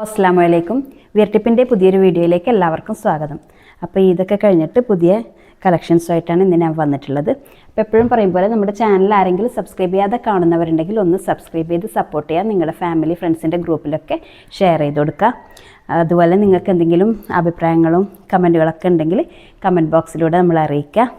അസ്സലാമു അലൈക്കും. വിയർട്ടിപ്പിൻ്റെ പുതിയൊരു വീഡിയോയിലേക്ക് എല്ലാവർക്കും സ്വാഗതം. അപ്പോൾ ഇതൊക്കെ കഴിഞ്ഞിട്ട് പുതിയ കളക്ഷൻസുമായിട്ടാണ് ഇന്ന് ഞാൻ വന്നിട്ടുള്ളത്. അപ്പോൾ എപ്പോഴും പറയും പോലെ നമ്മുടെ ചാനൽ ആരെങ്കിലും സബ്സ്ക്രൈബ് ചെയ്യാതെ കാണുന്നവരുണ്ടെങ്കിൽ ഒന്ന് സബ്സ്ക്രൈബ് ചെയ്ത് സപ്പോർട്ട് ചെയ്യുക. നിങ്ങളുടെ ഫാമിലി ഫ്രണ്ട്സിൻ്റെ ഗ്രൂപ്പിലൊക്കെ ഷെയർ ചെയ്ത് കൊടുക്കുക. അതുപോലെ നിങ്ങൾക്ക് എന്തെങ്കിലും അഭിപ്രായങ്ങളും കമൻറ്റുകളൊക്കെ ഉണ്ടെങ്കിൽ കമൻറ്റ് ബോക്സിലൂടെ നമ്മളെ അറിയിക്കുക.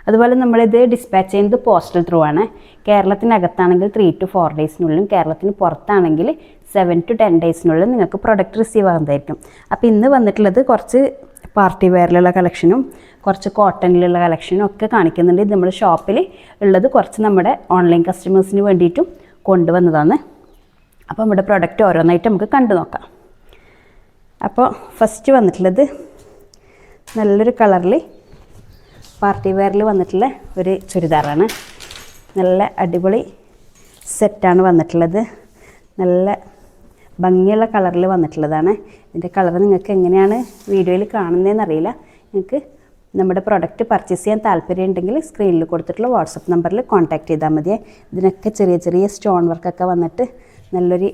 അതുപോലെ നമ്മളിത് ഡിസ്പാച്ച് ചെയ്യുന്നത് പോസ്റ്റൽ ത്രൂ ആണ്. കേരളത്തിനകത്താണെങ്കിൽ 3 to 4 ഡേയ്സിനുള്ളിലും കേരളത്തിന് പുറത്താണെങ്കിൽ 7 to 10 ഡേയ്സിനുള്ളിൽ നിങ്ങൾക്ക് പ്രൊഡക്റ്റ് റിസീവ് ആകുന്നതായിരിക്കും. അപ്പോൾ ഇന്ന് വന്നിട്ടുള്ളത് കുറച്ച് പാർട്ടി വെയറിലുള്ള കളക്ഷനും കുറച്ച് കോട്ടണിലുള്ള കളക്ഷനും ഒക്കെ കാണിക്കുന്നുണ്ട്. ഇത് നമ്മുടെ ഷോപ്പിൽ ഉള്ളത് കുറച്ച് നമ്മുടെ ഓൺലൈൻ കസ്റ്റമേഴ്സിന് വേണ്ടിയിട്ടും കൊണ്ടുവന്നതാണ്. അപ്പോൾ നമ്മുടെ പ്രൊഡക്റ്റ് ഓരോന്നായിട്ട് നമുക്ക് കണ്ടു നോക്കാം. അപ്പോൾ ഫസ്റ്റ് വന്നിട്ടുള്ളത് നല്ലൊരു കളറിൽ പാർട്ടി വെയറിൽ വന്നിട്ടുള്ള ഒരു ചുരിദാറാണ്. നല്ല അടിപൊളി സെറ്റാണ് വന്നിട്ടുള്ളത്. നല്ല ഭംഗിയുള്ള കളറിൽ വന്നിട്ടുള്ളതാണ്. ഇതിൻ്റെ കളർ നിങ്ങൾക്ക് എങ്ങനെയാണ് വീഡിയോയിൽ കാണുന്നതെന്ന് അറിയില്ല. നിങ്ങൾക്ക് നമ്മുടെ പ്രൊഡക്റ്റ് പർച്ചേസ് ചെയ്യാൻ താല്പര്യം ഉണ്ടെങ്കിൽ സ്ക്രീനിൽ കൊടുത്തിട്ടുള്ള വാട്സപ്പ് നമ്പറിൽ കോൺടാക്റ്റ് ചെയ്താൽ മതി. ഇതിനൊക്കെ ചെറിയ ചെറിയ സ്റ്റോൺ വർക്കൊക്കെ വന്നിട്ട് നല്ലൊരു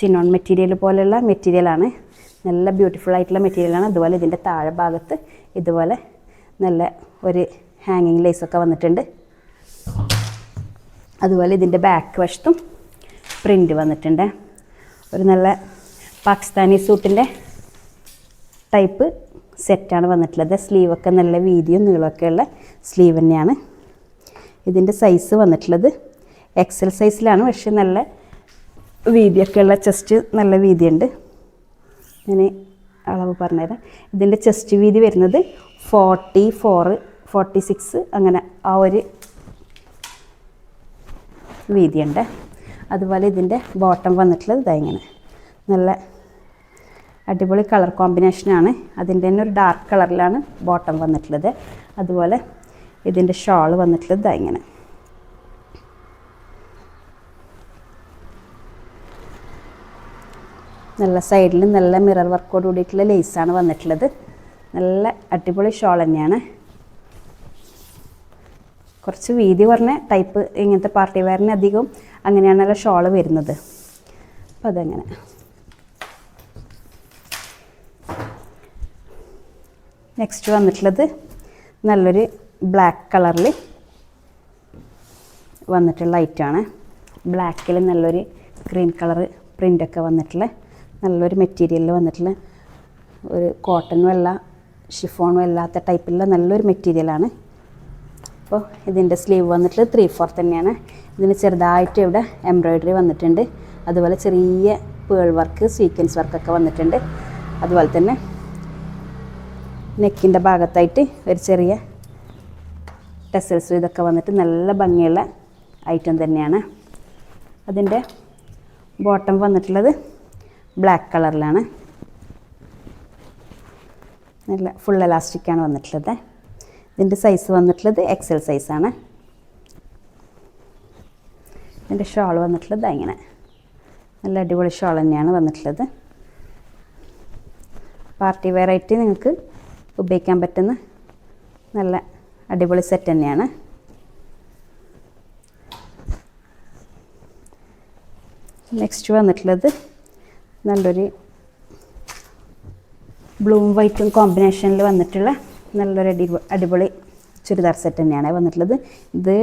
ചിനോൺ മെറ്റീരിയൽ പോലെയുള്ള മെറ്റീരിയലാണ്. നല്ല ബ്യൂട്ടിഫുൾ ആയിട്ടുള്ള മെറ്റീരിയലാണ്. അതുപോലെ ഇതിൻ്റെ താഴെ ഭാഗത്ത് ഇതുപോലെ നല്ല ഒരു ഹാങ്ങിങ് ലേസൊക്കെ വന്നിട്ടുണ്ട്. അതുപോലെ ഇതിൻ്റെ ബാക്ക് വശത്തും പ്രിൻ്റ് വന്നിട്ടുണ്ട്. ഒരു നല്ല പാകിസ്ഥാനി സൂട്ടിൻ്റെ ടൈപ്പ് സെറ്റാണ് വന്നിട്ടുള്ളത്. സ്ലീവൊക്കെ നല്ല വീതിയും നീളമൊക്കെ ഉള്ള സ്ലീവ് തന്നെയാണ്. ഇതിൻ്റെ സൈസ് വന്നിട്ടുള്ളത് എക്സൽ സൈസിലാണ്. പക്ഷേ നല്ല വീതിയൊക്കെ ഉള്ള ചെസ്റ്റ് നല്ല വീതിയുണ്ട്. ഞാൻ അളവ് പറഞ്ഞുതരാം. ഇതിൻ്റെ ചെസ്റ്റ് വീതി വരുന്നത് 44, 46 അങ്ങനെ ആ ഒരു വീതിയുണ്ട്. അതുപോലെ ഇതിൻ്റെ ബോട്ടം വന്നിട്ടുള്ളത് ഇങ്ങനെ നല്ല അടിപൊളി കളർ കോമ്പിനേഷനാണ്. അതിൻ്റെ തന്നെ ഒരു ഡാർക്ക് കളറിലാണ് ബോട്ടം വന്നിട്ടുള്ളത്. അതുപോലെ ഇതിൻ്റെ ഷാൾ വന്നിട്ടുള്ളത് ഇങ്ങനെ നല്ല സൈഡിൽ നല്ല മിറർ വർക്കോട് കൂടിയിട്ടുള്ള ലേസാണ് വന്നിട്ടുള്ളത്. നല്ല അടിപൊളി ഷോൾ തന്നെയാണ്. കുറച്ച് വീതി കുറഞ്ഞ ടൈപ്പ് ഇങ്ങനത്തെ പാർട്ടി വെയറിന് അധികം അങ്ങനെയാണല്ലോ ഷോൾ വരുന്നത്. അപ്പം അതങ്ങനെ നെക്സ്റ്റ് വന്നിട്ടുള്ളത് നല്ലൊരു ബ്ലാക്ക് കളറിൽ വന്നിട്ടുള്ള ഐറ്റമാണ്. ബ്ലാക്കിൽ നല്ലൊരു ഗ്രീൻ കളറ് പ്രിൻ്റൊക്കെ വന്നിട്ടുള്ള നല്ലൊരു മെറ്റീരിയലിൽ വന്നിട്ടുള്ള ഒരു കോട്ടണും അല്ല ഷിഫോണും അല്ലാത്ത ടൈപ്പിലുള്ള നല്ലൊരു മെറ്റീരിയലാണ്. അപ്പോൾ ഇതിൻ്റെ സ്ലീവ് വന്നിട്ട് 3/4 തന്നെയാണ്. ഇതിന് ചെറുതായിട്ട് ഇവിടെ എംബ്രോയ്ഡറി വന്നിട്ടുണ്ട്. അതുപോലെ ചെറിയ പേൾ വർക്ക് സീക്വൻസ് വർക്കൊക്കെ വന്നിട്ടുണ്ട്. അതുപോലെ തന്നെ നെക്കിൻ്റെ ഭാഗത്തായിട്ട് ഒരു ചെറിയ ടെസൽസും ഇതൊക്കെ വന്നിട്ട് നല്ല ഭംഗിയുള്ള ഐറ്റം തന്നെയാണ്. അതിൻ്റെ ബോട്ടം വന്നിട്ടുള്ളത് ബ്ലാക്ക് കളറിലാണ്. നല്ല ഫുൾ എലാസ്റ്റിക്കാണ് വന്നിട്ടുള്ളത്. ഇതിൻ്റെ സൈസ് വന്നിട്ടുള്ളത് എക്സൽ സൈസാണ്. ഇതിൻ്റെ ഷോൾ വന്നിട്ടുള്ളത് ഇങ്ങനെ നല്ല അടിപൊളി ഷോൾ തന്നെയാണ് വന്നിട്ടുള്ളത്. പാർട്ടി വെയറായിട്ട് നിങ്ങൾക്ക് ഉപയോഗിക്കാൻ പറ്റുന്ന നല്ല അടിപൊളി സെറ്റ് തന്നെയാണ്. നെക്സ്റ്റ് വന്നിട്ടുള്ളത് നല്ലൊരു ബ്ലൂവും വൈറ്റും കോമ്പിനേഷനിൽ വന്നിട്ടുള്ള നല്ലൊരു അടിപൊളി ചുരിദാർ സെറ്റ് തന്നെയാണ് വന്നിട്ടുള്ളത്. ഇത്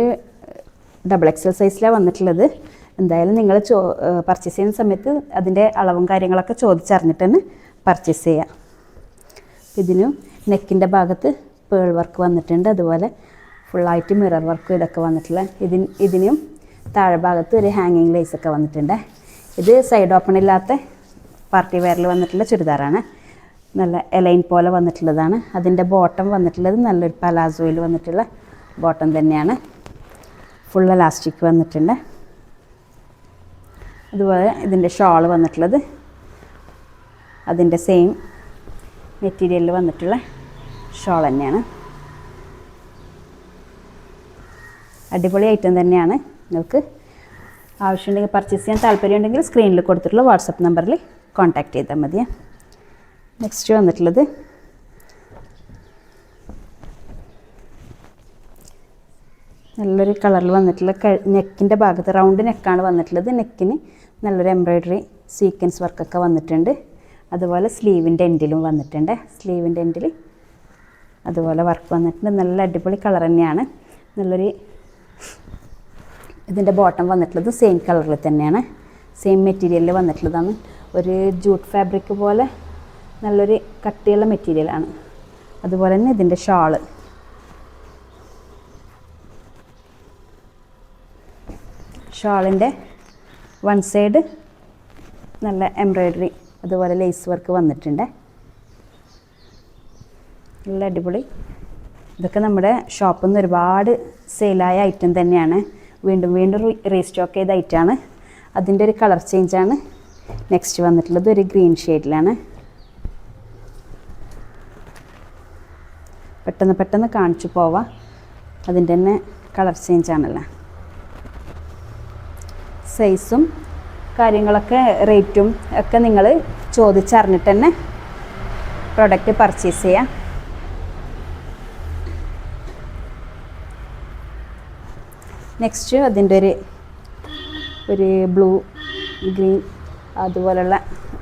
XXL സൈസിലാണ് വന്നിട്ടുള്ളത്. എന്തായാലും നിങ്ങൾ പർച്ചേസ് ചെയ്യുന്ന സമയത്ത് അതിൻ്റെ അളവും കാര്യങ്ങളൊക്കെ ചോദിച്ചറിഞ്ഞിട്ട് തന്നെ പർച്ചേസ് ചെയ്യാം. ഇതിനും നെക്കിൻ്റെ ഭാഗത്ത് പേൾ വർക്ക് വന്നിട്ടുണ്ട്. അതുപോലെ ഫുള്ളായിട്ട് മിറർ വർക്കും ഇതൊക്കെ വന്നിട്ടുള്ള ഇതിനും താഴെ ഭാഗത്ത് ഒരു ഹാങ്ങിങ് ലേസൊക്കെ വന്നിട്ടുണ്ട്. ഇത് സൈഡ് ഓപ്പൺ ഇല്ലാത്ത പാർട്ടി വെയറിൽ വന്നിട്ടുള്ള ചുരിദാറാണ്. നല്ല എലൈൻ പോലെ വന്നിട്ടുള്ളതാണ്. അതിൻ്റെ ബോട്ടം വന്നിട്ടുള്ളത് നല്ലൊരു പലാസോയിൽ വന്നിട്ടുള്ള ബോട്ടം തന്നെയാണ്. ഫുൾ എലാസ്റ്റിക് വന്നിട്ടുണ്ട്. അതുപോലെ ഇതിൻ്റെ ഷോൾ വന്നിട്ടുള്ളത് അതിൻ്റെ സെയിം മെറ്റീരിയലിൽ വന്നിട്ടുള്ള ഷോൾ തന്നെയാണ്. അടിപൊളി ഐറ്റം തന്നെയാണ്. നിങ്ങൾക്ക് ആവശ്യമുണ്ടെങ്കിൽ പർച്ചേസ് ചെയ്യാൻ താല്പര്യമുണ്ടെങ്കിൽ സ്ക്രീനിൽ കൊടുത്തിട്ടുള്ള വാട്സപ്പ് നമ്പറിൽ കോൺടാക്റ്റ് ചെയ്താൽ മതി. നെക്സ്റ്റ് വന്നിട്ടുള്ളത് നല്ലൊരു കളറിൽ വന്നിട്ടുള്ള നെക്കിൻ്റെ ഭാഗത്ത് റൗണ്ട് നെക്കാണ് വന്നിട്ടുള്ളത്. നെക്കിന് നല്ലൊരു എംബ്രോയ്ഡറി സീക്വൻസ് വർക്കൊക്കെ വന്നിട്ടുണ്ട്. അതുപോലെ സ്ലീവിൻ്റെ എൻഡിലും വന്നിട്ടുണ്ട്. സ്ലീവിൻ്റെ എൻഡിൽ അതുപോലെ വർക്ക് വന്നിട്ടുണ്ട്. നല്ല അടിപൊളി കളർ തന്നെയാണ്. നല്ലൊരു ഇതിൻ്റെ ബോട്ടം വന്നിട്ടുള്ളത് സെയിം കളറിൽ തന്നെയാണ്, സെയിം മെറ്റീരിയലിൽ വന്നിട്ടുള്ളതാണ്. ഒരു ജൂട്ട് ഫാബ്രിക് പോലെ നല്ലൊരു കട്ടിയുള്ള മെറ്റീരിയലാണ്. അതുപോലെ തന്നെ ഇതിൻ്റെ ഷാള് ഷാളിൻ്റെ വൺ സൈഡ് നല്ല എംബ്രോയ്ഡറി അതുപോലെ ലേസ് വർക്ക് വന്നിട്ടുണ്ട്. നല്ല അടിപൊളി. ഇതൊക്കെ നമ്മുടെ ഷോപ്പിൽ നിന്ന് ഒരുപാട് സെയിലായ ഐറ്റം തന്നെയാണ്. വീണ്ടും വീണ്ടും റീസ്റ്റോക്ക് ചെയ്ത ഐറ്റമാണ്. അതിൻ്റെ ഒരു കളർ ചേഞ്ചാണ് നെക്സ്റ്റ് വന്നിട്ടുള്ളത്. ഒരു ഗ്രീൻ ഷെയ്ഡിലാണ്. പെട്ടെന്ന് പെട്ടെന്ന് കാണിച്ചു പോവാം. അതിൻ്റെ തന്നെ കളർ ചേഞ്ചാണല്ലോ. സൈസും കാര്യങ്ങളൊക്കെ റേറ്റും ഒക്കെ നിങ്ങൾ ചോദിച്ചറിഞ്ഞിട്ട് തന്നെ പ്രൊഡക്റ്റ് പർച്ചേസ് ചെയ്യാം. നെക്സ്റ്റ് അതിൻ്റെ ഒരു ബ്ലൂ ഗ്രീൻ അതുപോലുള്ള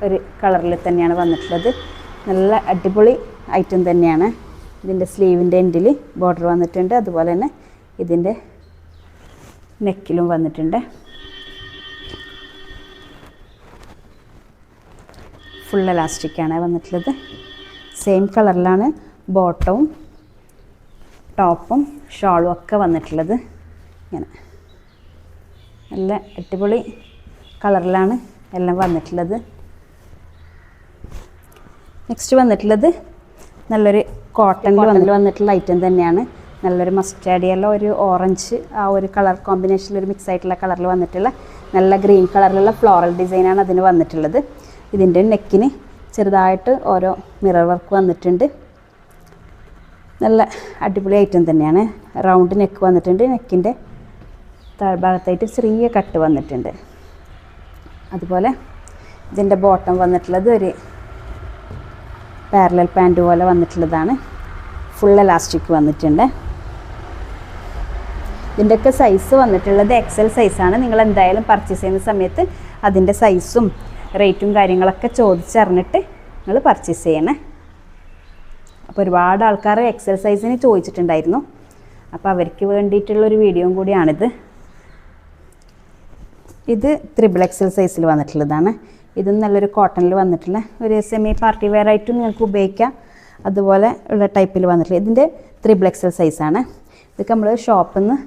ഒരു കളറിൽ തന്നെയാണ് വന്നിട്ടുള്ളത്. നല്ല അടിപൊളി ഐറ്റം തന്നെയാണ്. ഇതിൻ്റെ സ്ലീവിൻ്റെ എൻഡിൽ ബോർഡർ വന്നിട്ടുണ്ട്. അതുപോലെ തന്നെ ഇതിൻ്റെ നെക്കിലും വന്നിട്ടുണ്ട്. ഫുൾ എലാസ്റ്റിക്കാണ് വന്നിട്ടുള്ളത്. സെയിം കളറിലാണ് ബോട്ടവും ടോപ്പും ഷോളും ഒക്കെ വന്നിട്ടുള്ളത്. ഇങ്ങനെ നല്ല അടിപൊളി കളറിലാണ് എല്ലാം വന്നിട്ടുള്ളത്. നെക്സ്റ്റ് വന്നിട്ടുള്ളത് നല്ലൊരു കോട്ടണിൽ വന്നിട്ടുള്ള ഐറ്റം തന്നെയാണ്. നല്ലൊരു മസ്റ്റാർഡ് യെല്ലോ, ഒരു ഓറഞ്ച്, ആ ഒരു കളർ കോമ്പിനേഷനിൽ ഒരു മിക്സ് ആയിട്ടുള്ള കളറിൽ വന്നിട്ടുള്ള നല്ല ഗ്രീൻ കളറിലുള്ള ഫ്ലോറൽ ഡിസൈനാണ് അതിന് വന്നിട്ടുള്ളത്. ഇതിൻ്റെ നെക്കിന് ചെറുതായിട്ട് ഓരോ മിറർ വർക്ക് വന്നിട്ടുണ്ട്. നല്ല അടിപൊളി ഐറ്റം തന്നെയാണ്. റൗണ്ട് നെക്ക് വന്നിട്ടുണ്ട്. നെക്കിൻ്റെ താഴ്ഭാഗത്തായിട്ട് ചെറിയ കട്ട് വന്നിട്ടുണ്ട്. അതുപോലെ ഇതിൻ്റെ ബോട്ടം വന്നിട്ടുള്ളത് ഒരു പാരലൽ പാൻറ്റ് പോലെ വന്നിട്ടുള്ളതാണ്. ഫുൾ എലാസ്റ്റിക് വന്നിട്ടുണ്ട്. ഇതിൻ്റെയൊക്കെ സൈസ് വന്നിട്ടുള്ളത് എക്സൽ സൈസാണ്. നിങ്ങൾ എന്തായാലും പർച്ചേസ് ചെയ്യുന്ന സമയത്ത് അതിൻ്റെ സൈസും റേറ്റും കാര്യങ്ങളൊക്കെ ചോദിച്ചറിഞ്ഞിട്ട് നിങ്ങൾ പർച്ചേസ് ചെയ്യണേ. അപ്പോൾ ഒരുപാട് ആൾക്കാർ എക്സൽ സൈസിന് ചോദിച്ചിട്ടുണ്ടായിരുന്നു. അപ്പോൾ അവർക്ക് വേണ്ടിയിട്ടുള്ളൊരു വീഡിയോയും കൂടിയാണിത്. ഇത് 3XL സൈസിൽ വന്നിട്ടുള്ളതാണ്. ഇതും നല്ലൊരു കോട്ടണിൽ വന്നിട്ടുള്ള ഒരു സെമി പാർട്ടി വെയർ ആയിട്ടും നിങ്ങൾക്ക് ഉപയോഗിക്കാം. അതുപോലെ ഉള്ള ടൈപ്പിൽ വന്നിട്ടുള്ള ഇതിൻ്റെ 3XL സൈസാണ്. ഇതൊക്കെ നമ്മൾ ഷോപ്പിൽ നിന്ന്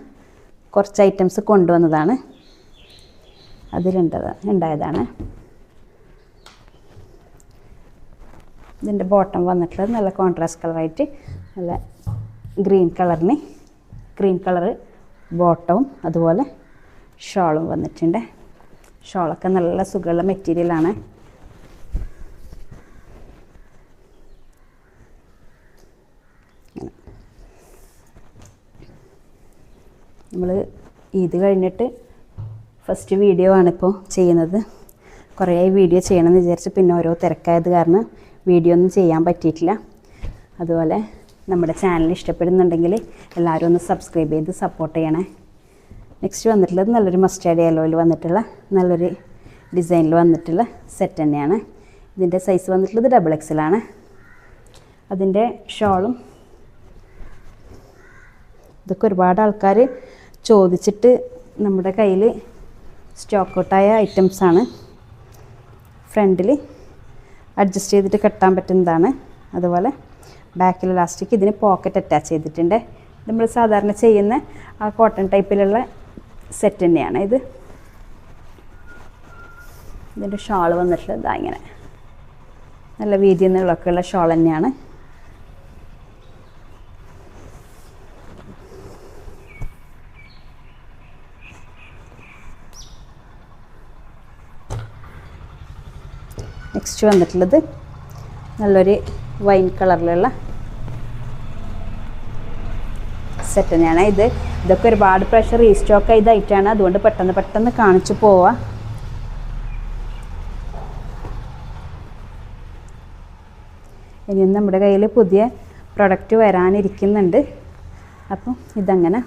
കുറച്ച് ഐറ്റംസ് കൊണ്ടുവന്നതാണ്. ഉണ്ടായതാണ്. ഇതിൻ്റെ ബോട്ടം വന്നിട്ടുള്ളത് നല്ല കോൺട്രാസ്റ്റ് കളറായിട്ട് നല്ല ഗ്രീൻ കളറ് ബോട്ടവും അതുപോലെ ഷോളും വന്നിട്ടുണ്ട്. ഷോളൊക്കെ നല്ല സുഖമുള്ള മെറ്റീരിയലാണ്. നമ്മൾ ഇത് കഴിഞ്ഞിട്ട് ഫസ്റ്റ് വീഡിയോ ആണിപ്പോൾ ചെയ്യുന്നത്. കുറേ വീഡിയോ ചെയ്യണമെന്ന് വിചാരിച്ച് പിന്നെ ഓരോ തിരക്കായത് കാരണം വീഡിയോ ഒന്നും ചെയ്യാൻ പറ്റിയിട്ടില്ല. അതുപോലെ നമ്മുടെ ചാനൽ ഇഷ്ടപ്പെടുന്നുണ്ടെങ്കിൽ എല്ലാവരും ഒന്ന് സബ്സ്ക്രൈബ് ചെയ്ത് സപ്പോർട്ട് ചെയ്യണേ. നെക്സ്റ്റ് വന്നിട്ടുള്ളത് നല്ലൊരു മസ്റ്റാർഡ് യെല്ലോയിൽ വന്നിട്ടുള്ള നല്ലൊരു ഡിസൈനിൽ വന്നിട്ടുള്ള സെറ്റ് തന്നെയാണ്. ഇതിൻ്റെ സൈസ് വന്നിട്ടുള്ളത് XXL ആണ്. അതിൻ്റെ ഷോളും ഇതൊക്കെ ഒരുപാട് ആൾക്കാർ ചോദിച്ചിട്ട് നമ്മുടെ കയ്യിൽ സ്റ്റോക്ക് ഔട്ടായ ഐറ്റംസാണ്. ഫ്രണ്ടിൽ അഡ്ജസ്റ്റ് ചെയ്തിട്ട് കെട്ടാൻ പറ്റുന്നതാണ്. അതുപോലെ ബാക്കിൽ ഇലാസ്റ്റിക് ഇതിന് പോക്കറ്റ് അറ്റാച്ച് ചെയ്തിട്ടുണ്ട്. നമ്മൾ സാധാരണ ചെയ്യുന്ന ആ കോട്ടൺ ടൈപ്പിലുള്ള സെറ്റ് തന്നെയാണ് ഇത്. ഇതിൻ്റെ ഷാൾ വന്നിട്ടുള്ളത് ഇങ്ങനെ നല്ല വീതി നീളമൊക്കെയുള്ള ഷാൾ തന്നെയാണ്. നെക്സ്റ്റ് വന്നിട്ടുള്ളത് നല്ലൊരു വൈൻ കളറിലുള്ള സെറ്റ് തന്നെയാണ്. ഇതൊക്കെ ഒരുപാട് പ്രാവശ്യം റീസ്റ്റോക്ക് ചെയ്ത ഐറ്റമാണ്. അതുകൊണ്ട് പെട്ടെന്ന് കാണിച്ചു പോവാം. ഇനിയും നമ്മുടെ കയ്യിൽ പുതിയ പ്രൊഡക്റ്റ് വരാനിരിക്കുന്നുണ്ട്. അപ്പം ഇതങ്ങനെ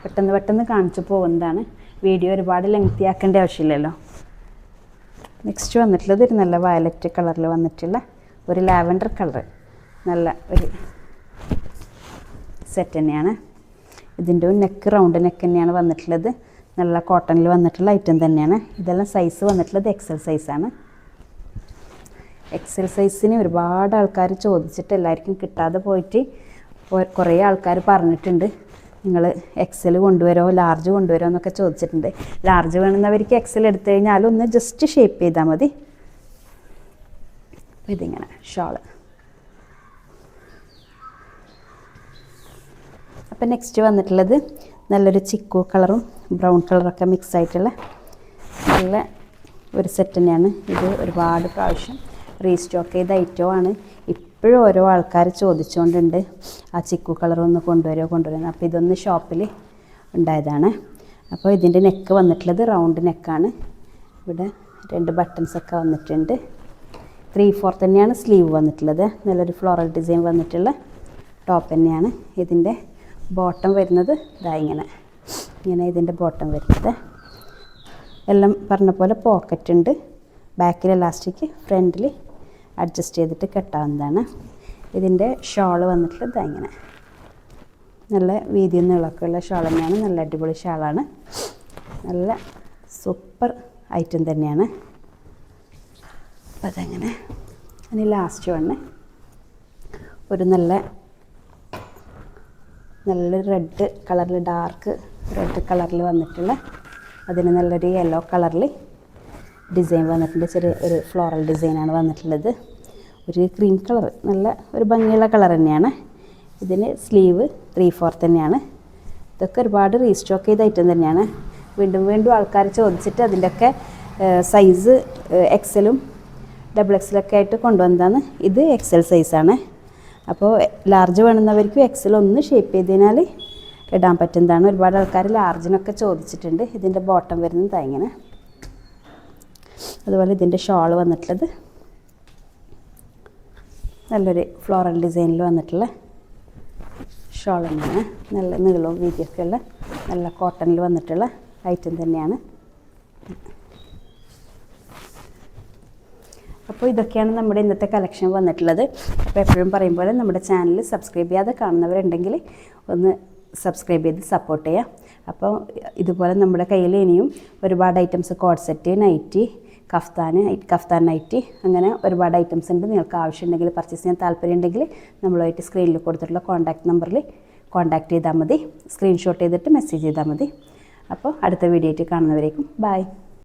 പെട്ടെന്ന് കാണിച്ചു പോകുന്നതാണ്. വീഡിയോ ഒരുപാട് ലെങ്തി ആക്കേണ്ട ആവശ്യമില്ലല്ലോ. നെക്സ്റ്റ് വന്നിട്ടുള്ളത് ഒരു നല്ല വയലറ്റ് കളറിൽ വന്നിട്ടുള്ള ഒരു ലാവൻഡർ കളർ നല്ല ഒരു സെറ്റ് തന്നെയാണ്. ഇതിൻ്റെ നെക്ക് റൗണ്ട് നെക്ക് തന്നെയാണ് വന്നിട്ടുള്ളത്. നല്ല കോട്ടണിൽ വന്നിട്ടുള്ള ഐറ്റം തന്നെയാണ്. ഇതെല്ലാം സൈസ് വന്നിട്ടുള്ളത് എക്സൽ സൈസാണ്. എക്സൽ സൈസിന് ഒരുപാട് ആൾക്കാർ ചോദിച്ചിട്ട് എല്ലാവർക്കും കിട്ടാതെ പോയിട്ട് കുറേ ആൾക്കാർ പറഞ്ഞിട്ടുണ്ട് നിങ്ങൾ എക്സൽ കൊണ്ടുവരുമോ ലാർജ് കൊണ്ടുവരുമോ എന്നൊക്കെ ചോദിച്ചിട്ടുണ്ട്. ലാർജ് വേണമെന്നവർക്ക് എക്സൽ എടുത്തു കഴിഞ്ഞാൽ ഒന്ന് ജസ്റ്റ് ഷേപ്പ് ചെയ്താൽ മതി. അപ്പോൾ ഇതിങ്ങനെ ഷോള്. അപ്പോൾ നെക്സ്റ്റ് വന്നിട്ടുള്ളത് നല്ലൊരു ചിക്കു കളറും ബ്രൗൺ കളറൊക്കെ മിക്സ് ആയിട്ടുള്ള നല്ല ഒരു സെറ്റ് തന്നെയാണ്. ഇത് ഒരുപാട് പ്രാവശ്യം റീസ്റ്റോക്ക് ചെയ്ത ഐറ്റമാണ്. ഇപ്പോഴും ഓരോ ആൾക്കാർ ചോദിച്ചുകൊണ്ടുണ്ട് ആ ചിക്കു കളറൊന്ന് കൊണ്ടുവരുമോ. അപ്പോൾ ഇതൊന്ന് ഷോപ്പിൽ ഉണ്ടായതാണ്. അപ്പോൾ ഇതിൻ്റെ നെക്ക് വന്നിട്ടുള്ളത് റൗണ്ട് നെക്കാണ്. ഇവിടെ 2 ബട്ടൺസൊക്കെ വന്നിട്ടുണ്ട്. 3/4 തന്നെയാണ് സ്ലീവ് വന്നിട്ടുള്ളത്. നല്ലൊരു ഫ്ലോറൽ ഡിസൈൻ വന്നിട്ടുള്ള ടോപ്പ് തന്നെയാണ്. ഇതിൻ്റെ ബോട്ടം വരുന്നത് ഇങ്ങനെ ഇതിൻ്റെ ബോട്ടം വരുന്നത്. എല്ലാം പറഞ്ഞ പോലെ പോക്കറ്റ് ഉണ്ട്. ബാക്കിൽ ഇലാസ്റ്റിക്, ഫ്രണ്ടിൽ അഡ്ജസ്റ്റ് ചെയ്തിട്ട് കെട്ടാവുന്നതാണ്. ഇതിൻ്റെ ഷോൾ വന്നിട്ടുള്ളത് ഇങ്ങനെ നല്ല വീതിയും നീളമൊക്കെയുള്ള ഷാൾ തന്നെയാണ്. നല്ല അടിപൊളി ഷാളാണ്. നല്ല സൂപ്പർ ഐറ്റം തന്നെയാണ്. അപ്പം അതങ്ങനെ ഇനി ലാസ്റ്റ് വണ്ണ് ഒരു നല്ലൊരു റെഡ് കളറിൽ ഡാർക്ക് റെഡ് കളറിൽ വന്നിട്ടുള്ള അതിന് നല്ലൊരു യെല്ലോ കളറിൽ ഡിസൈൻ വന്നിട്ടുണ്ട്. ചെറിയ ഒരു ഫ്ലോറൽ ഡിസൈനാണ് വന്നിട്ടുള്ളത്. ഒരു ക്രീം കളർ നല്ല ഒരു ഭംഗിയുള്ള കളർ തന്നെയാണ്. ഇതിന് സ്ലീവ് 3/4 തന്നെയാണ്. ഇതൊക്കെ ഒരുപാട് റീസ്റ്റോക്ക് ചെയ്ത ഐറ്റം തന്നെയാണ്. വീണ്ടും ആൾക്കാർ ചോദിച്ചിട്ട് അതിൻ്റെയൊക്കെ സൈസ് എക്സലും XXLൊക്കെ ആയിട്ട് കൊണ്ടുവന്നതാണ്. ഇത് എക്സൽ സൈസാണ്. അപ്പോൾ ലാർജ് വേണമെന്നവർക്കും എക്സൽ ഒന്ന് ഷേപ്പ് ചെയ്തതിനാൽ ഇടാൻ പറ്റുന്നതാണ്. ഒരുപാട് ആൾക്കാർ ലാർജിനൊക്കെ ചോദിച്ചിട്ടുണ്ട്. ഇതിൻ്റെ ബോട്ടം വരുന്നത് ഇങ്ങനെ. അതുപോലെ ഇതിൻ്റെ ഷോൾ വന്നിട്ടുള്ളത് നല്ലൊരു ഫ്ലോറൽ ഡിസൈനിൽ വന്നിട്ടുള്ള ഷോൾ തന്നെയാണ്. നല്ല നീളവും വീതിയൊക്കെ ഉള്ള നല്ല കോട്ടണിൽ വന്നിട്ടുള്ള ഐറ്റം തന്നെയാണ്. അപ്പോൾ ഇതൊക്കെയാണ് നമ്മുടെ ഇന്നത്തെ കളക്ഷൻ വന്നിട്ടുള്ളത്. അപ്പോൾ എപ്പോഴും പറയും പോലെ നമ്മുടെ ചാനൽ സബ്സ്ക്രൈബ് ചെയ്യാതെ കാണുന്നവരുണ്ടെങ്കിൽ ഒന്ന് സബ്സ്ക്രൈബ് ചെയ്ത് സപ്പോർട്ട് ചെയ്യുക. അപ്പോൾ ഇതുപോലെ നമ്മുടെ കയ്യിൽ ഇനിയും ഒരുപാട് items co-ord set, nightie, kaftan nightie അങ്ങനെ ഒരുപാട് ഐറ്റംസ് ഉണ്ട്. നിങ്ങൾക്ക് ആവശ്യമുണ്ടെങ്കിൽ പർച്ചേസ് ചെയ്യാൻ താല്പര്യം ഉണ്ടെങ്കിൽ നമ്മളുമായിട്ട് സ്ക്രീനിൽ കൊടുത്തിട്ടുള്ള കോൺടാക്റ്റ് നമ്പറിൽ കോൺടാക്റ്റ് ചെയ്താൽ മതി. സ്ക്രീൻഷോട്ട് ചെയ്തിട്ട് മെസ്സേജ് ചെയ്താൽ മതി. അപ്പോൾ അടുത്ത വീഡിയോ ആയിട്ട് കാണുന്നവരേക്കും ബൈ.